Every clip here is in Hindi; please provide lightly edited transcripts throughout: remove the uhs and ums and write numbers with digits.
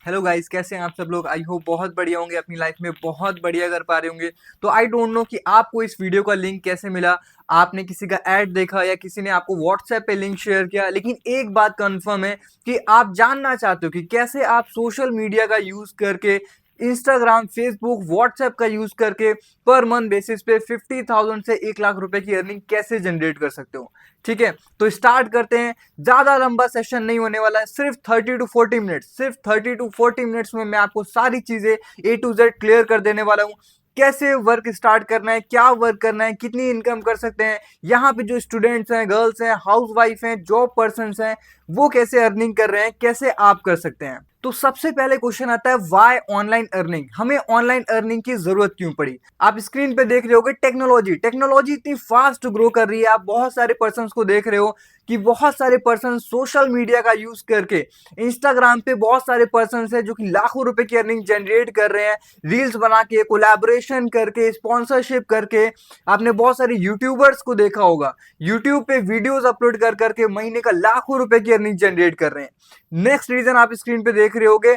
हेलो गाइस, कैसे हैं आप सब लोग। आई होप बहुत बढ़िया होंगे, अपनी लाइफ में बहुत बढ़िया कर पा रहे होंगे। तो आई डोंट नो कि आपको इस वीडियो का लिंक कैसे मिला। आपने किसी का ऐड देखा या किसी ने आपको व्हाट्सएप पे लिंक शेयर किया, लेकिन एक बात कंफर्म है कि आप जानना चाहते हो कि कैसे आप सोशल मीडिया का यूज करके इंस्टाग्राम, फेसबुक, व्हाट्सएप का यूज करके पर मंथ बेसिस पे 50,000 से 1 लाख रुपए की अर्निंग कैसे जनरेट कर सकते हो। ठीक है, तो स्टार्ट करते हैं। ज्यादा लंबा सेशन नहीं होने वाला है, सिर्फ 30 to 40 मिनट, सिर्फ 30 to 40 मिनट्स में मैं आपको सारी चीजें A to Z क्लियर कर देने वाला हूँ। कैसे वर्क स्टार्ट करना है, क्या वर्क करना है, कितनी इनकम कर सकते हैं, यहाँ पे जो स्टूडेंट्स हैं, गर्ल्स हैं, हाउस वाइफ हैं, जॉब पर्सन हैं, वो कैसे अर्निंग कर रहे हैं, कैसे आप कर सकते हैं। तो सबसे पहले क्वेश्चन आता है, व्हाई ऑनलाइन अर्निंग, हमें ऑनलाइन अर्निंग की जरूरत क्यों पड़ी। आप स्क्रीन पे देख रहे होगे टेक्नोलॉजी टेक्नोलॉजी इतनी फास्ट ग्रो कर रही है। आप बहुत सारे पर्सन को देख रहे हो कि बहुत सारे पर्सन सोशल मीडिया का यूज करके इंस्टाग्राम पे बहुत सारे पर्सन है जो कि लाखों रुपए की अर्निंग जनरेट कर रहे हैं, रील्स बना के, कोलैबोरेशन करके, स्पॉन्सरशिप करके। आपने बहुत सारे यूट्यूबर्स को देखा होगा, यूट्यूब पे वीडियोस अपलोड कर करके महीने का लाखों रुपए की अर्निंग जनरेट कर रहे हैं। नेक्स्ट रीजन आप स्क्रीन पे देख रहे होगे,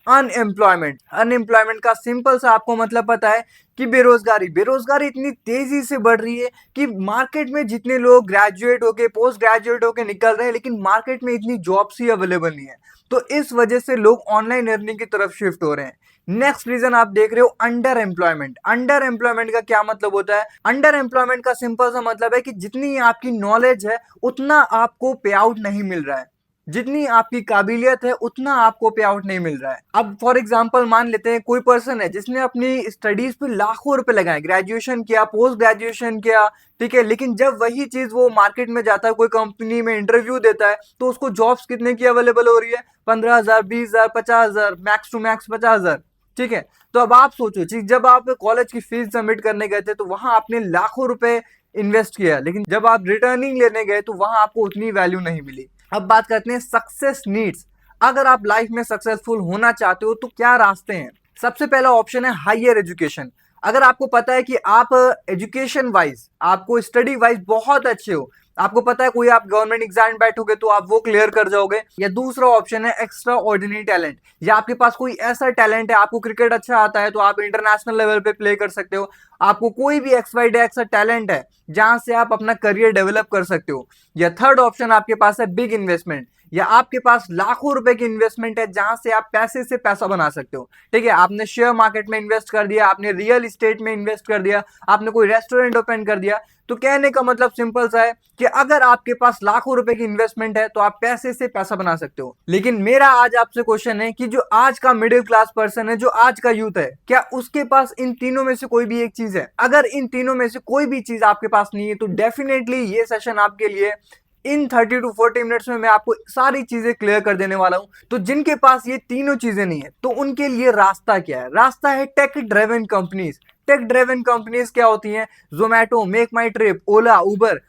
अनएम्प्लॉयमेंट। अनएम्प्लॉयमेंट का सिंपल सा आपको मतलब पता है कि बेरोजगारी। बेरोजगारी इतनी तेजी से बढ़ रही है कि मार्केट में जितने लोग ग्रेजुएट होके, पोस्ट ग्रेजुएट होके निकल रहे हैं, लेकिन मार्केट में इतनी जॉब्स ही अवेलेबल नहीं है। तो इस वजह से लोग ऑनलाइन अर्निंग की तरफ शिफ्ट हो रहे हैं। नेक्स्ट रीजन आप देख रहे हो, अंडर एम्प्लॉयमेंट। अंडर एम्प्लॉयमेंट का क्या मतलब होता है? अंडर एम्प्लॉयमेंट का सिंपल सा मतलब है कि जितनी आपकी नॉलेज है उतना आपको पे आउट नहीं मिल रहा है, जितनी आपकी काबिलियत है उतना आपको पे आउट नहीं मिल रहा है। अब फॉर एग्जांपल मान लेते हैं कोई पर्सन है जिसने अपनी स्टडीज पे लाखों रुपए लगाए, ग्रेजुएशन किया, पोस्ट ग्रेजुएशन किया, ठीक है, लेकिन जब वही चीज वो मार्केट में जाता है, कोई कंपनी में इंटरव्यू देता है, तो उसको जॉब्स कितने की अवेलेबल हो रही है? 15,000, 20,000, 50,000, मैक्स टू मैक्स 50,000। ठीक है, तो अब आप सोचो कि जब आप कॉलेज की फीस सबमिट करने गए थे तो वहां आपने लाखों रुपए इन्वेस्ट किया, लेकिन जब आप रिटर्निंग लेने गए तो वहां आपको उतनी वैल्यू नहीं मिली। अब बात करते हैं सक्सेस नीड्स। अगर आप लाइफ में सक्सेसफुल होना चाहते हो तो क्या रास्ते हैं? सबसे पहला ऑप्शन है हायर एजुकेशन। अगर आपको पता है कि आप एजुकेशन वाइज, आपको स्टडी वाइज बहुत अच्छे हो, आपको पता है कोई आप गवर्नमेंट एग्जाम बैठोगे तो आप वो क्लियर कर जाओगे। या दूसरा ऑप्शन है एक्स्ट्रा ऑर्डिनरी टैलेंट, या आपके पास कोई ऐसा टैलेंट है, आपको क्रिकेट अच्छा आता है तो आप इंटरनेशनल लेवल पे प्ले कर सकते हो। आपको कोई भी एक्स वाई ऐसा टैलेंट है जहां से आप अपना करियर डेवलप कर सकते हो। या थर्ड ऑप्शन आपके पास है बिग इन्वेस्टमेंट, या आपके पास लाखों रुपए की इन्वेस्टमेंट है जहां से आप पैसे से पैसा बना सकते हो। ठीक है, आपने शेयर मार्केट में इन्वेस्ट कर दिया, आपने रियल इस्टेट में इन्वेस्ट कर दिया, आपने कोई रेस्टोरेंट ओपन कर दिया। तो कहने का मतलब सिंपल सा है कि अगर आपके पास लाखों रुपए की इन्वेस्टमेंट है तो आप पैसे से पैसा बना सकते हो। लेकिन मेरा आज आपसे क्वेश्चन है कि जो आज का मिडिल क्लास पर्सन है, जो आज का यूथ है, क्या उसके पास इन तीनों में से कोई भी एक चीज है? अगर इन तीनों में से कोई भी चीज आपके पास नहीं है तो डेफिनेटली ये सेशन आपके लिए। इन 30 to 40 मिनट्स में मैं आपको सारी चीजें क्लियर कर देने वाला हूं। तो जिनके पास ये तीनों चीजें नहीं है तो उनके लिए रास्ता क्या है? रास्ता है tech driven companies. Tech driven companies क्या होती हैं? Zomato, Make My Trip, Ola, Uber,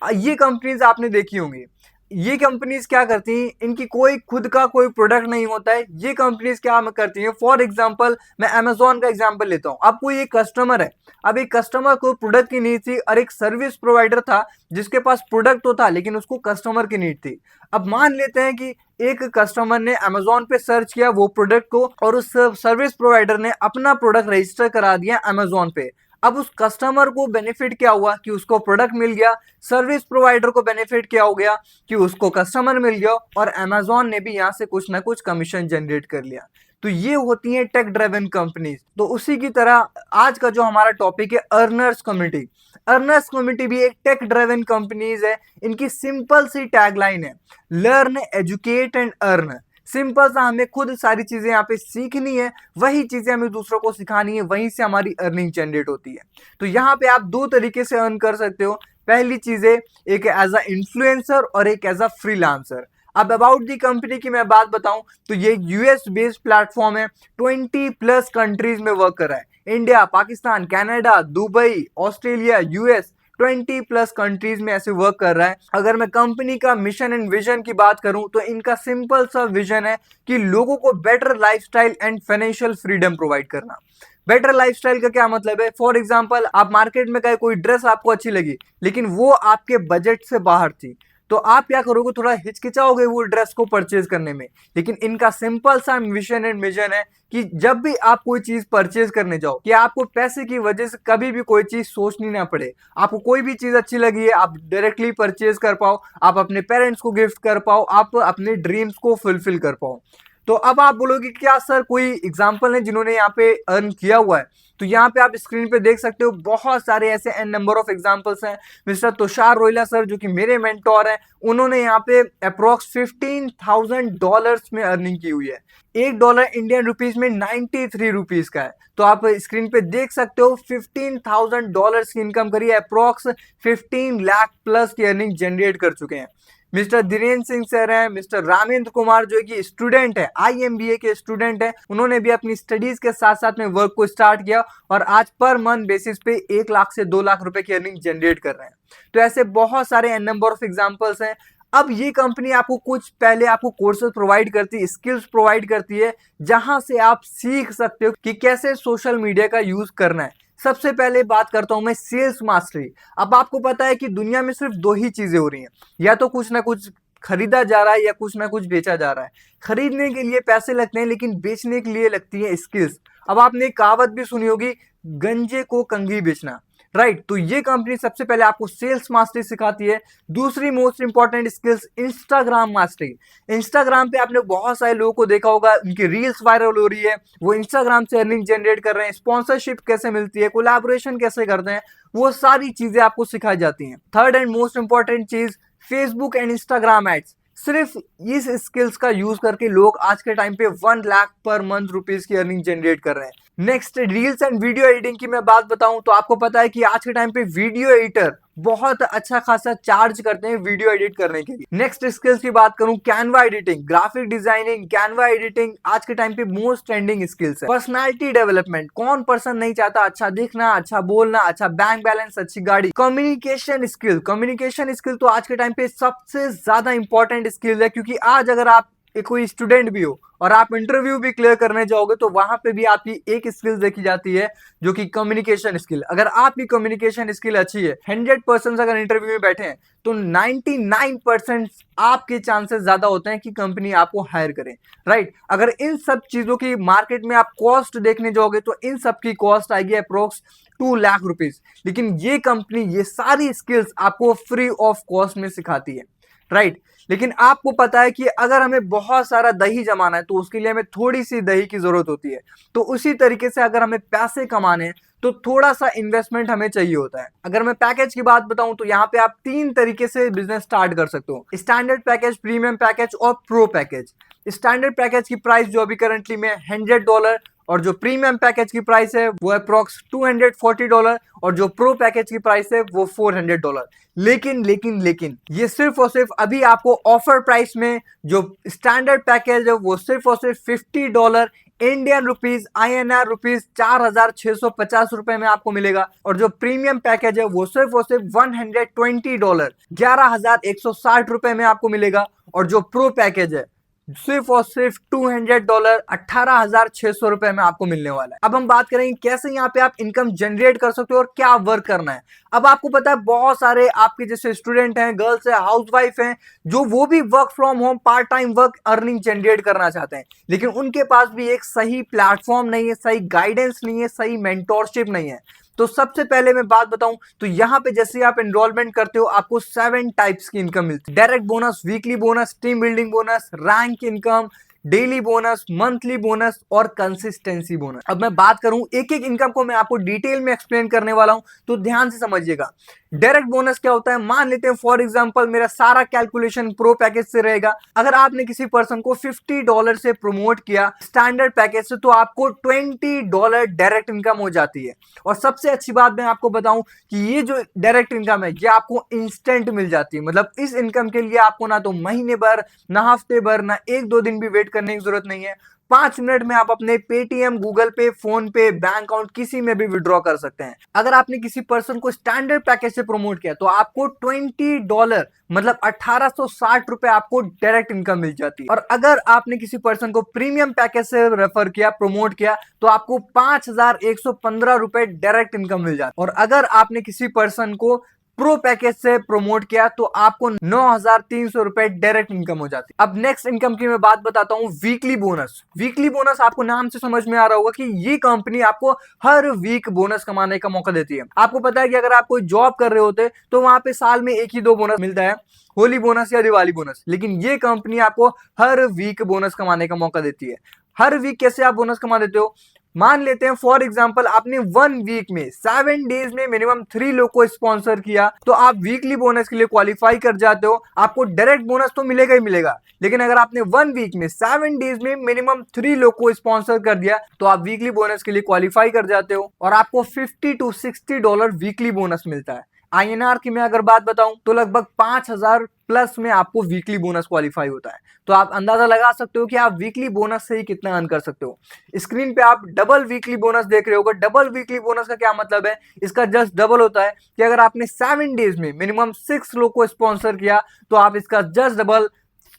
ये कंपनीज आपने देखी होंगी। ये कंपनीज क्या करती हैं? इनकी कोई खुद का कोई प्रोडक्ट नहीं होता है। ये कंपनीज क्या करती हैं? फॉर एग्जांपल मैं अमेजोन का एग्जांपल लेता हूं। अब कोई एक कस्टमर है, अब एक कस्टमर को प्रोडक्ट की नीड थी और एक सर्विस प्रोवाइडर था जिसके पास प्रोडक्ट तो था लेकिन उसको कस्टमर की नीड थी। अब मान लेते हैं कि एक कस्टमर ने अमेजोन पे सर्च किया वो प्रोडक्ट को, और उस सर्विस प्रोवाइडर ने अपना प्रोडक्ट रजिस्टर करा दिया अमेजोन पे। अब उस कस्टमर को बेनिफिट क्या हुआ कि उसको प्रोडक्ट मिल गया, सर्विस प्रोवाइडर को बेनिफिट क्या हो गया कि उसको कस्टमर मिल गया, और अमेजोन ने भी यहां से कुछ ना कुछ कमीशन जनरेट कर लिया। तो ये होती है टेक ड्रिवन कंपनीज। तो उसी की तरह आज का जो हमारा टॉपिक है, अर्नर्स कम्युनिटी। अर्नर्स कम्युनिटी भी एक टेक ड्रिवन कंपनीज है। इनकी सिंपल सी टैगलाइन है, learn, educate and earn. Simple सा, हमें खुद सारी चीजें यहाँ पे सीखनी है, वही चीजें हमें दूसरों को सिखानी है, वहीं से हमारी अर्निंग जनरेट होती है। तो यहाँ पे आप दो तरीके से अर्न कर सकते हो। पहली चीजें, एक एज अ इन्फ्लुएंसर और एक एज अ फ्रीलांसर। अब अबाउट दी कंपनी की मैं बात बताऊं तो ये यूएस बेस्ड प्लेटफॉर्म है, 20+ कंट्रीज में वर्क कर रहा है। India, Pakistan, Canada, Dubai, Australia, US, 20+ countries में ऐसे वर्क कर रहा है। अगर मैं कंपनी का मिशन एंड विजन की बात करूं तो इनका सिंपल सा विजन है कि लोगों को better lifestyle and financial freedom provide करना। बेटर लाइफस्टाइल का क्या मतलब है? फॉर एग्जांपल आप मार्केट में गए, कोई ड्रेस आपको अच्छी लगी लेकिन वो आपके बजट से बाहर थी, तो आप क्या करोगे, थोड़ा हिचकिचाओगे वो ड्रेस को परचेज करने में। लेकिन इनका सिंपल सा विजन एंड मिशन है कि जब भी आप कोई चीज परचेज करने जाओ, कि आपको पैसे की वजह से कभी भी कोई चीज सोचनी ना पड़े। आपको कोई भी चीज अच्छी लगी है, आप डायरेक्टली परचेज कर पाओ, आप अपने पेरेंट्स को गिफ्ट कर पाओ, आप अपने ड्रीम्स को फुलफिल कर पाओ। तो अब आप बोलोगे क्या सर कोई एग्जाम्पल है जिन्होंने यहाँ पे अर्न किया हुआ है? तो यहाँ पे आप स्क्रीन पे देख सकते हो बहुत सारे ऐसे एन नंबर ऑफ एग्जांपल्स हैं। मिस्टर तुषार रोइला सर जो कि मेरे मेंटोर हैं, उन्होंने यहाँ पे अप्रोक्स $15,000 में अर्निंग की हुई है। $1 इंडियन रुपीज में 93 रुपीज का है। तो आप स्क्रीन पे देख सकते हो $15,000 की इनकम करी है, अप्रोक्स 15 लाख प्लस की अर्निंग जनरेट कर चुके हैं। मिस्टर धीरेन्द्र सिंह सर हैं, मिस्टर रामेंद्र कुमार जो कि स्टूडेंट है, IMBA के स्टूडेंट है, उन्होंने भी अपनी स्टडीज के साथ साथ में वर्क को स्टार्ट किया और आज पर मंथ बेसिस पे 1 लाख से 2 लाख रुपए की अर्निंग जनरेट कर रहे हैं। तो ऐसे बहुत सारे नंबर ऑफ एग्जांपल्स हैं। अब ये कंपनी आपको कुछ पहले आपको कोर्सेज प्रोवाइड करती है, स्किल्स प्रोवाइड करती है, जहां से आप सीख सकते हो कि कैसे सोशल मीडिया का यूज करना है। सबसे पहले बात करता हूं मैं सेल्स मास्टरी। अब आपको पता है कि दुनिया में सिर्फ दो ही चीजें हो रही हैं, या तो कुछ ना कुछ खरीदा जा रहा है या कुछ ना कुछ बेचा जा रहा है। खरीदने के लिए पैसे लगते हैं लेकिन बेचने के लिए लगती है स्किल्स। अब आपने एक कहावत भी सुनी होगी, गंजे को कंघी बेचना, राइट। तो ये कंपनी सबसे पहले आपको सेल्स मास्टरी सिखाती है। दूसरी most important skills Instagram mastery. Instagram पे आपने बहुत सारे लोगों को देखा होगा, उनकी रील्स वायरल हो रही है, वो इंस्टाग्राम से अर्निंग जनरेट कर रहे हैं, स्पॉन्सरशिप कैसे मिलती है, कोलैबोरेशन कैसे करते हैं, वो सारी चीजें आपको सिखाई जाती हैं। थर्ड एंड मोस्ट इंपॉर्टेंट चीज, फेसबुक एंड इंस्टाग्राम एड्स। सिर्फ इस स्किल्स का यूज करके लोग आज के टाइम पे 1 लाख पर मंथ रुपीज की अर्निंग जनरेट कर रहे हैं। Next, reels and video editing की मैं बात बताऊं तो आपको पता है कि आज के टाइम पे वीडियो एडिटर बहुत अच्छा खासा चार्ज करते हैं वीडियो एडिट करने के लिए। नेक्स्ट स्किल्स की बात करूं, Canva editing, graphic designing, Canva editing आज के टाइम पे मोस्ट ट्रेंडिंग स्किल्स है। पर्सनालिटी डेवलपमेंट, कौन पर्सन नहीं चाहता अच्छा दिखना, अच्छा बोलना, अच्छा बैंक बैलेंस, अच्छी गाड़ी। कम्युनिकेशन स्किल, कम्युनिकेशन स्किल तो आज के टाइम पे सबसे ज्यादा इंपॉर्टेंट स्किल है, क्योंकि आज अगर आप कोई स्टूडेंट भी हो और आप इंटरव्यू भी क्लियर करने जाओगे तो वहां पे भी आपकी एक स्किल देखी जाती है जो कि कम्युनिकेशन स्किल। अगर आपकी कम्युनिकेशन स्किल अच्छी है, 100% अगर इंटरव्यू में बैठे हैं तो 99% आपके चांसेस ज्यादा होते हैं कि कंपनी आपको हायर करे, राइट। अगर इन सब चीजों की मार्केट में आप कॉस्ट देखने जाओगे तो इन सब की कॉस्ट आएगी अप्रोक्स 2 लाख रुपीज। लेकिन ये कंपनी ये सारी स्किल्स आपको फ्री ऑफ कॉस्ट में सिखाती है, राइट। लेकिन आपको पता है कि अगर हमें बहुत सारा दही जमाना है तो उसके लिए हमें थोड़ी सी दही की जरूरत होती है। तो उसी तरीके से अगर हमें पैसे कमाने हैं तो थोड़ा सा इन्वेस्टमेंट हमें चाहिए होता है। अगर मैं पैकेज की बात बताऊं तो यहाँ पे आप 3 तरीके से बिजनेस स्टार्ट कर सकते हो, स्टैंडर्ड पैकेज, प्रीमियम पैकेज और प्रो पैकेज। स्टैंडर्ड पैकेज की प्राइस जो अभी करंटली में $100 और जो प्रीमियम पैकेज की प्राइस है वो अप्रोक्स $240 और जो प्रो पैकेज की प्राइस है वो $400। लेकिन ये सिर्फ और सिर्फ अभी आपको ऑफर प्राइस में जो स्टैंडर्ड पैकेज है वो सिर्फ और सिर्फ $50 इंडियन रुपीज INR रुपीज 4,650 रुपए में आपको मिलेगा। और जो प्रीमियम पैकेज है वो सिर्फ और सिर्फ $120 11,160 रुपए में आपको मिलेगा। और जो प्रो पैकेज है सिर्फ और सिर्फ $200 18,600 रुपए में आपको मिलने वाला है। अब हम बात करेंगे कैसे यहाँ पे आप इनकम जनरेट कर सकते हो और क्या वर्क करना है। अब आपको पता है बहुत सारे आपके जैसे स्टूडेंट हैं, गर्ल्स हैं, हाउसवाइफ हैं, जो वो भी work from home part time work earning generate करना चाहते हैं, लेकिन उनके पास भी एक सही प्लेटफॉर्म नहीं है, सही गाइडेंस नहीं है, सही मेंटोरशिप नहीं है। तो सबसे पहले मैं बात बताऊं तो यहाँ पे जैसे आप एनरोलमेंट करते हो आपको 7 टाइप्स की इनकम मिलती है। Direct bonus, weekly bonus, team building bonus, rank income, daily bonus, monthly bonus और कंसिस्टेंसी बोनस। अब मैं बात करूं एक एक इनकम को मैं आपको डिटेल में एक्सप्लेन करने वाला हूं, तो ध्यान से समझिएगा। डायरेक्ट बोनस क्या होता है, मान लेते हैं फॉर एग्जांपल मेरा सारा कैलकुलेशन प्रो पैकेज से रहेगा। अगर आपने किसी पर्सन को $50 से प्रमोट किया स्टैंडर्ड पैकेज से तो आपको $20 डायरेक्ट इनकम हो जाती है। और सबसे अच्छी बात मैं आपको बताऊं कि ये जो डायरेक्ट इनकम है ये आपको इंस्टेंट मिल जाती है। मतलब इस इनकम के लिए आपको ना तो महीने भर, ना हफ्ते भर, ना 1-2 दिन भी वेट करने की जरूरत नहीं है। 5 मिनट में आप अपने पेटीएम, गूगल पे, फोन पे, बैंक अकाउंट किसी में भी विड्रॉ कर सकते हैं। अगर आपने किसी पर्सन को स्टैंडर्ड पैकेज से प्रमोट किया तो आपको $20 मतलब 1860 रुपए आपको डायरेक्ट इनकम मिल जाती है। और अगर आपने किसी पर्सन को प्रीमियम पैकेज से रेफर किया, प्रमोट किया, तो आपको 5115 रुपए डायरेक्ट इनकम मिल जाती है। और अगर आपने किसी पर्सन को प्रो पैकेज से प्रमोट किया तो आपको 9,300 रुपए डायरेक्ट इनकम हो जाती है। अब नेक्स्ट इनकम की मैं बात बताता हूँ, वीकली बोनस। वीकली बोनस आपको नाम से समझ में आ रहा होगा कि ये कंपनी आपको हर वीक बोनस कमाने का मौका देती है। आपको पता है कि अगर आप कोई जॉब कर रहे होते तो वहां पे साल में एक ही दो बोनस मिलता है, होली बोनस या दिवाली बोनस, लेकिन ये कंपनी आपको हर वीक बोनस कमाने का मौका देती है। हर वीक कैसे आप बोनस कमा देते हो? मान लेते हैं फॉर एग्जांपल आपने 1 वीक में 7 डेज में मिनिमम 3 लोग को स्पॉन्सर किया तो आप वीकली बोनस के लिए क्वालिफाई कर जाते हो। आपको डायरेक्ट बोनस तो मिलेगा ही मिलेगा, लेकिन अगर आपने 1 वीक में 7 डेज में मिनिमम 3 लोग को स्पॉन्सर कर दिया तो आप वीकली बोनस के लिए क्वालिफाई कर जाते हो और आपको $50 to $60 वीकली बोनस मिलता है। आईएनआर की मैं अगर बात बताऊं तो लगभग 5,000 प्लस में आपको वीकली बोनस क्वालिफाई होता है। तो आप अंदाजा लगा सकते हो कि आप वीकली बोनस से ही कितना अर्न कर सकते हो। स्क्रीन पे आप डबल वीकली बोनस देख रहे होगे। डबल वीकली बोनस का क्या मतलब है? इसका जस्ट डबल होता है कि अगर आपने 7 डेज में मिनिमम 6 लोग को स्पॉन्सर किया तो आप इसका just double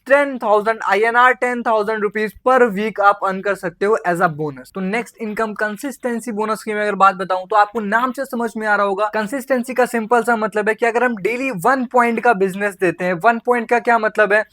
10,000 INR 10,000 rupees per week आप अर्न कर सकते हो एज अ बोनस। तो नेक्स्ट इनकम कंसिस्टेंसी बोनस की मैं अगर बात बताऊं तो आपको नाम से समझ में आ रहा होगा, कंसिस्टेंसी का सिंपल सा मतलब है कि अगर हम डेली 1 पॉइंट का बिजनेस देते हैं, 1 पॉइंट का क्या मतलब है?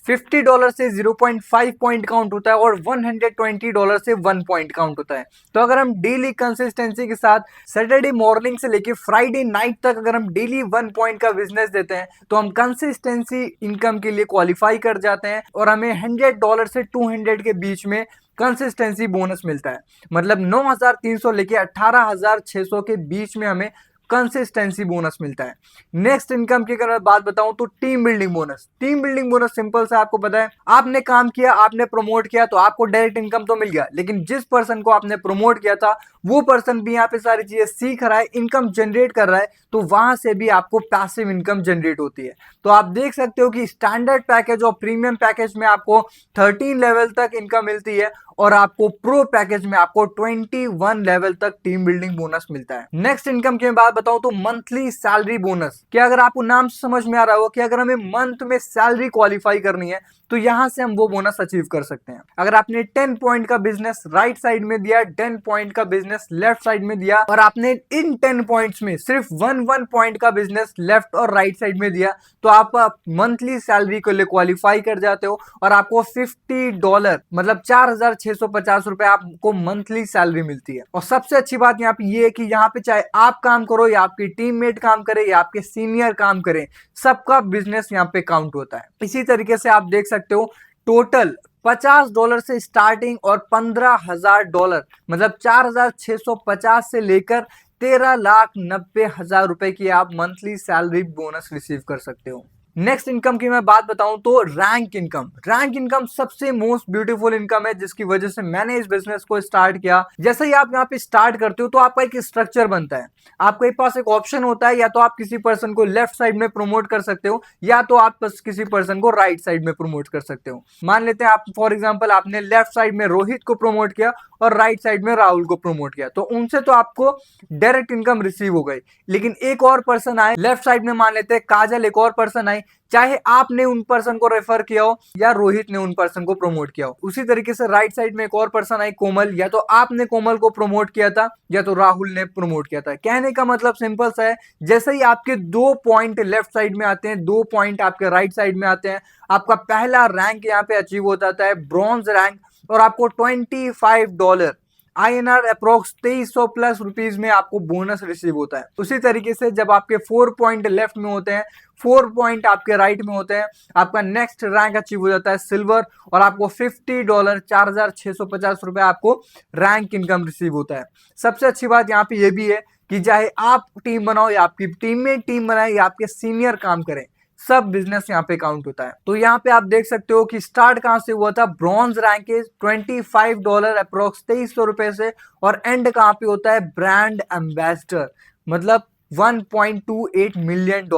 $50 से 0.5 पॉइंट काउंट होता है और $120 से 1 पॉइंट काउंट होता है। तो अगर हम डेली कंसिस्टेंसी के साथ सैटरडे मॉर्निंग से लेके फ्राइडे नाइट तक अगर हम डेली 1 पॉइंट का बिजनेस देते हैं तो हम कंसिस्टेंसी इनकम के लिए क्वालिफाई कर जाते हैं और हमें $100 से 200 के बीच में कंसिस्टेंसी बोनस मिलता है। मतलब 9,300 लेके 18,600 के बीच में हमें कंसिस्टेंसी बोनस मिलता है। नेक्स्ट इनकम की अगर मैं बात बताऊं तो team building bonus. Team building bonus simple सा आपको पता है, आपने काम किया, आपने प्रमोट किया तो आपको डायरेक्ट इनकम तो मिल गया, लेकिन जिस पर्सन को आपने प्रमोट किया था वो पर्सन भी यहाँ पे सारी चीजें सीख रहा है, इनकम जनरेट कर रहा है, तो वहां से भी आपको पैसिव इनकम जनरेट होती है। तो आप देख सकते हो कि स्टैंडर्ड पैकेज और प्रीमियम पैकेज में आपको 13 लेवल तक इनकम मिलती है और आपको प्रो पैकेज में आपको 21 लेवल तक टीम बिल्डिंग बोनस मिलता है। नेक्स्ट इनकम की मैं बात बताऊं तो मंथली सैलरी बोनस। क्या अगर आपको नाम से समझ में आ रहा हो कि अगर हमें मंथ में सैलरी क्वालिफाई करनी है तो यहां से हम वो बोनस अचीव कर सकते हैं। अगर आपने 10 पॉइंट का बिजनेस राइट साइड में दिया, 10 पॉइंट का बिजनेस लेफ्ट साइड में दिया और आपने इन 10 पॉइंट्स में सिर्फ 1 पॉइंट का बिजनेस लेफ्ट और राइट साइड में दिया तो आप मंथली सैलरी के लिए क्वालिफाई कर जाते हो और आपको $50 मतलब 4,650 रुपए आपको मंथली सैलरी मिलती है। और सबसे अच्छी बात यहाँ पे ये है कि यहाँ पे चाहे आप काम करो या आपकी टीममेट काम करे या आपके सीनियर काम करे, सबका बिजनेस यहाँ पे काउंट होता है। इसी तरीके से आप देख सकते हो टोटल $50 से स्टार्टिंग और $15,000 मतलब 4,650 से लेकर 13,90,000 रुपए की आप मंथली सैलरी बोनस रिसीव कर सकते हो। नेक्स्ट इनकम की मैं बात बताऊं तो रैंक इनकम। रैंक इनकम सबसे मोस्ट ब्यूटीफुल इनकम है जिसकी वजह से मैंने इस बिजनेस को स्टार्ट किया। जैसे ही आप यहाँ पे स्टार्ट करते हो तो आपका एक स्ट्रक्चर बनता है, आपके पास एक ऑप्शन होता है, या तो आप किसी पर्सन को लेफ्ट साइड में प्रमोट कर सकते हो या तो आप किसी पर्सन को राइट साइड में प्रमोट कर सकते हो। मान लेते हैं आप फॉर एग्जाम्पल आपने लेफ्ट साइड में रोहित को प्रमोट किया और राइट साइड में राहुल को प्रमोट किया, तो उनसे तो आपको डायरेक्ट इनकम रिसीव हो गई। लेकिन एक और पर्सन आए लेफ्ट साइड में, मान लेते हैं काजल एक और पर्सन आई, चाहे आपने उन पर्सन को रेफर किया हो या रोहित ने उन पर्सन को प्रमोट किया हो। उसी तरीके से राइट साइड में एक और पर्सन आई कोमल, या तो आपने कोमल को प्रमोट किया था या तो राहुल ने प्रमोट किया था। कहने का मतलब सिंपल सा है, जैसे ही आपके 2 पॉइंट लेफ्ट साइड में आते हैं, 2 पॉइंट आपके राइट साइड में आते हैं, आपका पहला रैंक यहाँ पे अचीव हो जाता है ब्रॉन्ज रैंक और आपको $25 INR अप्रोक्स 2300 प्लस रुपीज में आपको बोनस रिसीव होता है। उसी तरीके से जब आपके 4 पॉइंट लेफ्ट में होते हैं, 4 पॉइंट आपके राइट में होते हैं, आपका नेक्स्ट रैंक अचीव हो जाता है सिल्वर और आपको $50 4,650 रुपए आपको रैंक इनकम रिसीव होता है। सबसे अच्छी बात यहाँ पे ये भी है कि चाहे आप टीम बनाओ या आपकी टीममेट टीम बनाए या आपके सीनियर काम करें, सब बिजनेस यहाँ पे काउंट होता है। तो यहाँ पे आप देख सकते हो कि स्टार्ट कहां से हुआ था, ब्रॉन्ज रैंक के $25 अप्रोक्स 2300 रुपए से, और एंड कहां पे होता है ब्रांड एम्बेसडर मतलब $1.28 मिलियन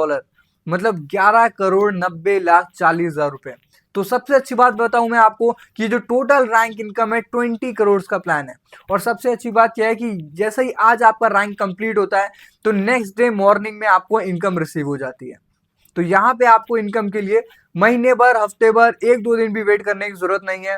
मतलब 11,90,40,000 रुपए। तो सबसे अच्छी बात बताऊं मैं आपको कि जो टोटल रैंक इनकम है 20 करोड़ का प्लान है। और सबसे अच्छी बात यह है कि जैसे ही आज आपका रैंक कंप्लीट होता है तो नेक्स्ट डे मॉर्निंग में आपको इनकम रिसीव हो जाती है। तो यहाँ पे आपको इनकम के लिए महीने भर, हफ्ते भर, 1-2 दिन भी वेट करने की जरूरत नहीं है,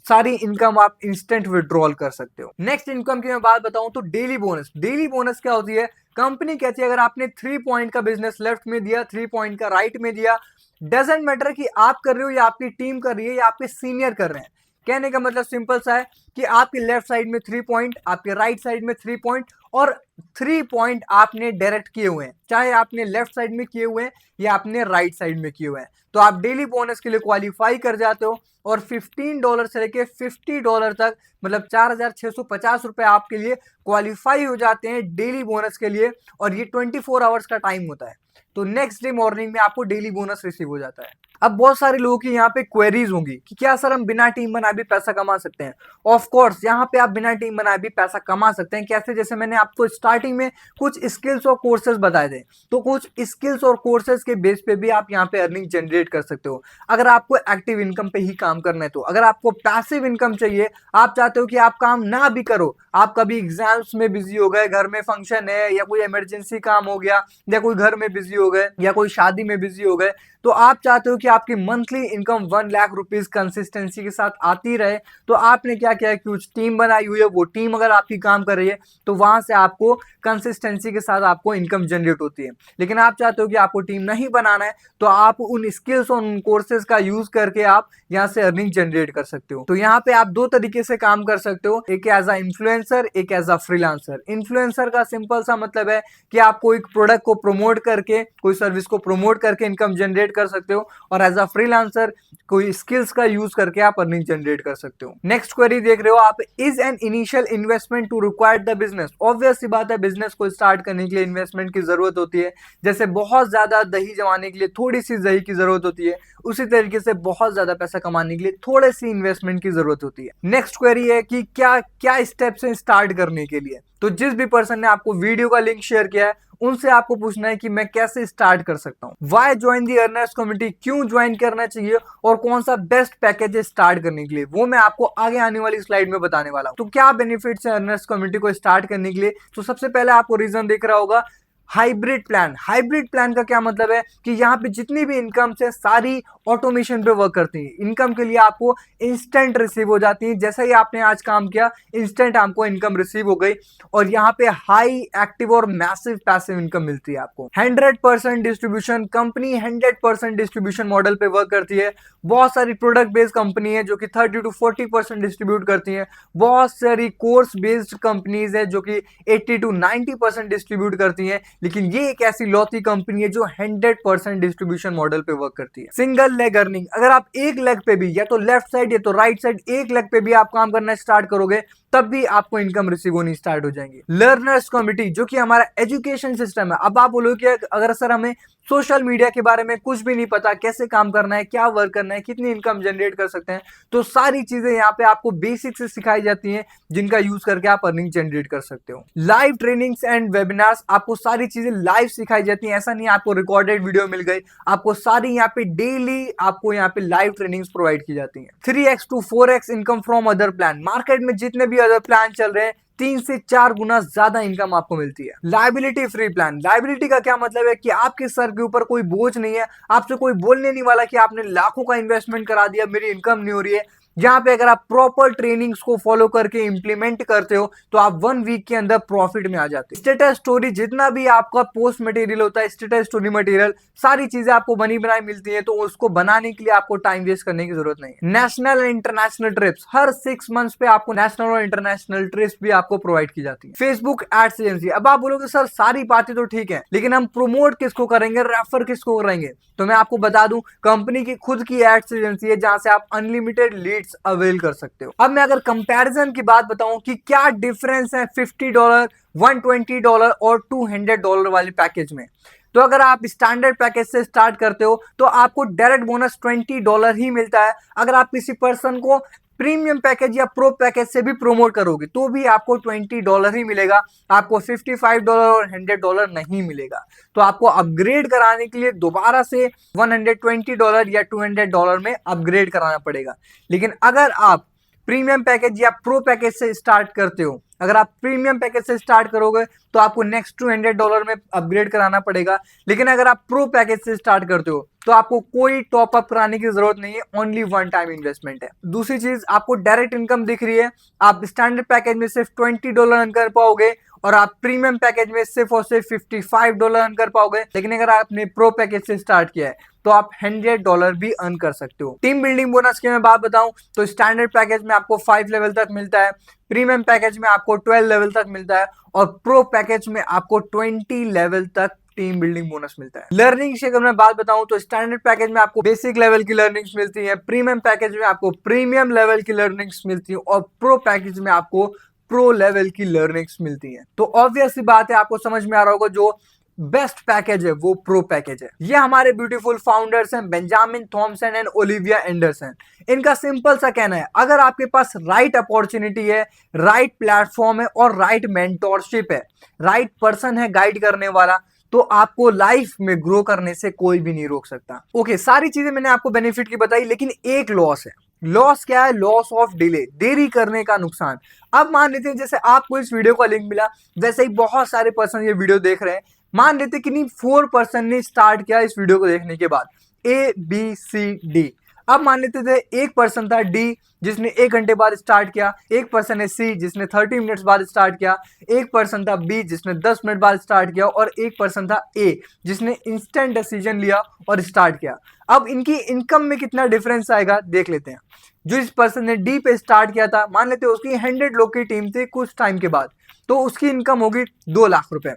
सारी इनकम आप इंस्टेंट विड्रॉल कर सकते हो। नेक्स्ट इनकम की मैं बात बताऊं तो डेली बोनस। डेली बोनस क्या होती है? कंपनी कहती है अगर आपने 3 पॉइंट का बिजनेस लेफ्ट में दिया, 3 पॉइंट का राइट में दिया, डजेंट मैटर कि आप कर रहे हो या आपकी टीम कर रही है या आपके सीनियर कर रहे हैं। कहने का मतलब सिंपल सा है कि आपके लेफ्ट साइड में 3 पॉइंट, आपके राइट साइड में 3 पॉइंट, और 3 पॉइंट आपने डायरेक्ट किए हुए हैं, चाहे आपने लेफ्ट साइड में किए हुए हैं या आपने राइट साइड में किए हुए हैं, तो आप डेली बोनस के लिए क्वालिफाई कर जाते हो। और $15 से लेके $50 तक, मतलब 4,650 रुपए आपके लिए क्वालिफाई हो जाते हैं डेली बोनस के लिए। और ये 24 आवर्स का टाइम होता है, तो नेक्स्ट डे मॉर्निंग में आपको डेली बोनस रिसीव हो जाता है। अब बहुत सारे लोगों की यहाँ पे क्वेरीज होंगी कि क्या सर हम बिना टीम बनाए भी पैसा कमा सकते हैं? ऑफ कोर्स यहाँ पे आप बिना टीम बनाए भी पैसा कमा सकते हैं। कैसे? जैसे मैंने आपको स्टार्टिंग में कुछ स्किल्स और कोर्सेज बताए थे, तो कुछ स्किल्स और कोर्सेज के बेस पे भी आप यहाँ पे अर्निंग जनरेट कर सकते हो। अगर आपको एक्टिव इनकम पे ही काम करना है, तो अगर आपको पैसिव इनकम चाहिए, आप चाहते हो कि आप काम ना भी करो, आप कभी एग्जाम्स में बिजी हो गए, घर में फंक्शन है या कोई इमरजेंसी काम हो गया, या कोई घर में बिजी हो गए या कोई शादी में बिजी हो गए, तो आप चाहते हो कि आपकी monthly income 1 lakh rupees consistency के साथ आती रहे, तो आपने क्या किया है, कुछ टीम बनाई हुई है, वो टीम अगर आपकी काम कर रही है तो वहां से आपको कंसिस्टेंसी के साथ आपको इनकम जनरेट होती है। लेकिन आप चाहते हो कि आपको टीम नहीं बनाना है, तो आप उन स्किल्स और उन कोर्सेज का यूज करके आप यहाँ से अर्निंग जनरेट कर सकते हो। तो यहाँ पे आप 2 तरीके से काम कर सकते हो, एक एज अ इन्फ्लुएंसर, एक एज अ फ्रीलांसर। इन्फ्लुएंसर का सिंपल सा मतलब है कि आप कोई प्रोडक्ट को प्रमोट करके, कोई सर्विस को प्रमोट करके इनकम जनरेट कर सकते हो, और एज अ फ्रीलांसर कोई स्किल्स का यूज करके आप अर्निंग जनरेट कर सकते हो। नेक्स्ट क्वेरी देख रहे हो आप, is an initial investment to required the business? Obvious सी बात है, बिजनेस को स्टार्ट करने के लिए इन्वेस्टमेंट की जरूरत होती है। जैसे बहुत ज्यादा दही जमाने के लिए थोड़ी सी दही की जरूरत होती है, उसी तरीके से बहुत ज्यादा पैसा कमाने के लिए थोड़े सी इन्वेस्टमेंट की जरूरत होती है। नेक्स्ट क्वेरी है कि क्या क्या स्टेप्स हैं स्टार्ट करने के लिए? तो जिस भी पर्सन ने आपको वीडियो का लिंक शेयर किया है, उनसे आपको पूछना है कि मैं कैसे स्टार्ट कर सकता हूं। Why join the earners community? क्यों ज्वाइन करना चाहिए, और कौन सा बेस्ट पैकेज है स्टार्ट करने के लिए, वो मैं आपको आगे आने वाली स्लाइड में बताने वाला हूं। तो क्या बेनिफिट्स है अर्नर्स कम्युनिटी को स्टार्ट करने के लिए? तो सबसे पहले आपको रीजन दिख रहा होगा, हाइब्रिड प्लान। हाइब्रिड प्लान का क्या मतलब है कि यहाँ पे जितनी भी इनकम है सारी ऑटोमेशन पे वर्क करती है। इनकम के लिए आपको इंस्टेंट रिसीव हो जाती है, जैसा ही आपने आज काम किया इंस्टेंट आपको इनकम रिसीव हो गई, और यहाँ पे हाई एक्टिव और मैसिव पैसिव इनकम मिलती है आपको। 100% डिस्ट्रीब्यूशन, कंपनी 100% डिस्ट्रीब्यूशन मॉडल पे वर्क करती है। बहुत सारी प्रोडक्ट बेस्ड कंपनी है जो कि 30 to 40% डिस्ट्रीब्यूट करती है। बहुत सारी कोर्स बेस्ड कंपनीज है जो कि 80 to 90% डिस्ट्रीब्यूट करती है। लेकिन ये एक ऐसी लौती कंपनी है जो 100% डिस्ट्रीब्यूशन मॉडल पे वर्क करती है। सिंगल लेग अर्निंग, अगर आप एक लेग पे भी, या तो लेफ्ट साइड या तो राइट साइड, एक लेग पे भी आप काम करना स्टार्ट करोगे, तब भी आपको इनकम रिसीव होनी स्टार्ट हो जाएंगी। लर्नर्स कम्युनिटी, जो कि हमारा एजुकेशन सिस्टम है। अब आप बोलोगे कि अगर सर हमें सोशल मीडिया के बारे में कुछ भी नहीं पता, कैसे काम करना है, क्या वर्क करना है, कितनी इनकम जनरेट कर सकते हैं, तो सारी चीजें यहाँ पे आपको बेसिक से सिखाई जाती हैं, जिनका यूज करके आप अर्निंग जनरेट कर सकते हो। लाइव ट्रेनिंग्स एंड वेबिनार्स, आपको सारी चीजें लाइव सिखाई जाती हैं। ऐसा नहीं आपको रिकॉर्डेड वीडियो मिल गई, आपको सारी यहाँ पे डेली आपको यहाँ पे लाइव ट्रेनिंग्स प्रोवाइड की जाती हैं। 3x to 4x income from other plan. Market में जितने भी अदर प्लान चल रहे हैं, 3 से 4 गुना ज्यादा इनकम आपको मिलती है। Liability free plan. लाइबिलिटी का क्या मतलब है कि आपके सर के ऊपर कोई बोझ नहीं है, आपसे कोई बोलने नहीं वाला कि आपने लाखों का इन्वेस्टमेंट करा दिया, मेरी इनकम नहीं हो रही है। यहाँ पे अगर आप प्रॉपर ट्रेनिंग्स को फॉलो करके इंप्लीमेंट करते हो, तो आप 1 वीक के अंदर प्रॉफिट में आ जाते हो। स्टेटस स्टोरी, जितना भी आपका पोस्ट मटेरियल होता है, स्टेटस स्टोरी मटेरियल, सारी चीजें आपको बनी बनाई मिलती है, तो उसको बनाने के लिए आपको टाइम वेस्ट करने की जरूरत नहीं है। National and international trips, her 6 months पे आपको नेशनल और इंटरनेशनल ट्रिप्स भी आपको प्रोवाइड की जाती है। फेसबुक एड्स एजेंसी, अब आप बोलोगे सर सारी बातें तो ठीक है, लेकिन हम प्रमोट किसको करेंगे, रेफर किसको करेंगे? तो मैं आपको बता दूं, कंपनी की खुद की एड्स एजेंसी है, जहां से आप अनलिमिटेड लीड्स अवेल कर सकते हो। अब मैं अगर कंपैरिजन की बात बताऊं कि क्या डिफरेंस है $50, $120 और $200 वाले पैकेज में, तो अगर आप स्टैंडर्ड पैकेज से स्टार्ट करते हो तो आपको डायरेक्ट बोनस $20 ही मिलता है। अगर आप किसी पर्सन को प्रीमियम पैकेज या प्रो पैकेज से भी प्रमोट करोगे तो भी आपको $20 ही मिलेगा, आपको $55 और $100 नहीं मिलेगा। तो आपको अपग्रेड कराने के लिए दोबारा से $120 या $200 में अपग्रेड कराना पड़ेगा। लेकिन अगर आप प्रीमियम पैकेज या प्रो पैकेज से स्टार्ट करते हो, अगर आप प्रीमियम पैकेज से स्टार्ट करोगे तो आपको नेक्स्ट $200 में अपग्रेड कराना पड़ेगा। लेकिन अगर आप प्रो पैकेज से स्टार्ट करते हो तो आपको कोई टॉप अप कराने की जरूरत नहीं है, ओनली 1 टाइम इन्वेस्टमेंट है। दूसरी चीज, आपको डायरेक्ट इनकम दिख रही है, आप स्टैंडर्ड पैकेज में सिर्फ $20 अर्न कर पाओगे, और आप प्रीमियम पैकेज में सिर्फ और सिर्फ $55 अर्न कर पाओगे। लेकिन अगर आपने प्रो पैकेज से स्टार्ट किया है तो आप $100 भी अर्न कर सकते हो। टीम बिल्डिंग बोनस की मैं बात बताऊं तो स्टैंडर्ड पैकेज में आपको 5 लेवल तक मिलता है, प्रीमियम पैकेज में आपको 12 लेवल तक मिलता है और प्रो पैकेज में आपको 20 लेवल तक टीम बिल्डिंग बोनस मिलता है। लर्निंग से अगर मैं बात बताऊं तो स्टैंडर्ड पैकेज में आपको बेसिक लेवल की लर्निंग्स मिलती है, प्रीमियम पैकेज में आपको प्रीमियम लेवल की लर्निंग्स मिलती है और प्रो पैकेज में आपको प्रो लेवल की लर्निंग्स मिलती है। तो ऑब्वियस सी बात है, आपको समझ में आ रहा होगा जो बेस्ट पैकेज है वो प्रो पैकेज है। ये हमारे ब्यूटीफुल फाउंडर्स हैं Benjamin Thomson and Olivia Anderson. इनका सिंपल सा कहना है, अगर आपके पास राइट अपॉर्चुनिटी है, राइट प्लेटफॉर्म है और राइट मेंटोरशिप है, राइट पर्सन है गाइड करने वाला, तो आपको लाइफ में ग्रो करने से कोई भी नहीं रोक सकता। ओके, सारी चीजें मैंने आपको बेनिफिट की बताई, लेकिन एक लॉस है। लॉस क्या है? लॉस ऑफ डिले, देरी करने का नुकसान। अब मान लेते हैं जैसे आपको इस वीडियो का लिंक मिला, वैसे ही बहुत सारे पर्सन ये वीडियो देख रहे हैं। मान लेते कि नहीं 4% ने स्टार्ट किया इस वीडियो को देखने के बाद, ABCD। अब मान लेते थे एक पर्सन था डी जिसने 1 घंटे बाद स्टार्ट किया, एक पर्सन है सी जिसने 30 मिनट्स बाद स्टार्ट किया, एक पर्सन था बी जिसने 10 मिनट बाद स्टार्ट किया और एक पर्सन था ए जिसने इंस्टेंट डिसीजन लिया और स्टार्ट किया। अब इनकी इनकम में कितना डिफरेंस आएगा देख लेते हैं। जो इस पर्सन ने डी पे स्टार्ट किया था, मान लेते उसकी 100 लोग की टीम थी कुछ टाइम के बाद, तो उसकी इनकम होगी 2 लाख रुपए।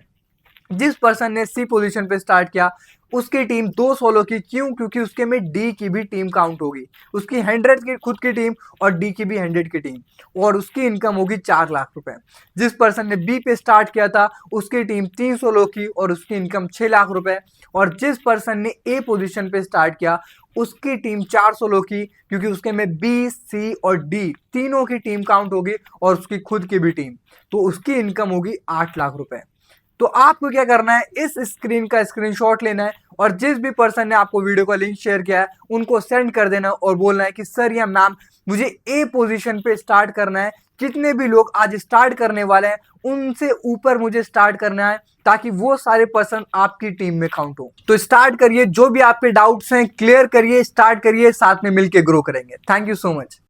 जिस पर्सन ने सी पोजीशन पे स्टार्ट किया उसकी टीम 200 लोग की, क्यों? क्योंकि उसके में डी की भी टीम काउंट होगी, उसकी 100 की खुद की टीम और डी की भी 100 की टीम, और उसकी इनकम होगी 4 लाख रुपए। जिस पर्सन ने बी पे स्टार्ट किया था उसकी टीम 300 लोग की और उसकी इनकम 6 लाख रुपए, और जिस पर्सन ने ए पोजीशन पे स्टार्ट किया उसकी टीम 400 लोग की, क्योंकि उसके में बी सी और डी तीनों की टीम काउंट होगी और उसकी खुद की भी टीम, तो उसकी इनकम होगी 8 लाख रुपए। तो आपको क्या करना है, इस स्क्रीन का स्क्रीनशॉट लेना है और जिस भी पर्सन ने आपको वीडियो का लिंक शेयर किया है उनको सेंड कर देना और बोलना है कि सर या मैम मुझे ए पोजीशन पे स्टार्ट करना है, जितने भी लोग आज स्टार्ट करने वाले हैं उनसे ऊपर मुझे स्टार्ट करना है, ताकि वो सारे पर्सन आपकी टीम में काउंट हो। तो स्टार्ट करिए, जो भी आपके डाउट्स हैं क्लियर करिए, स्टार्ट करिए, साथ में मिलकर ग्रो करेंगे। Thank you so much.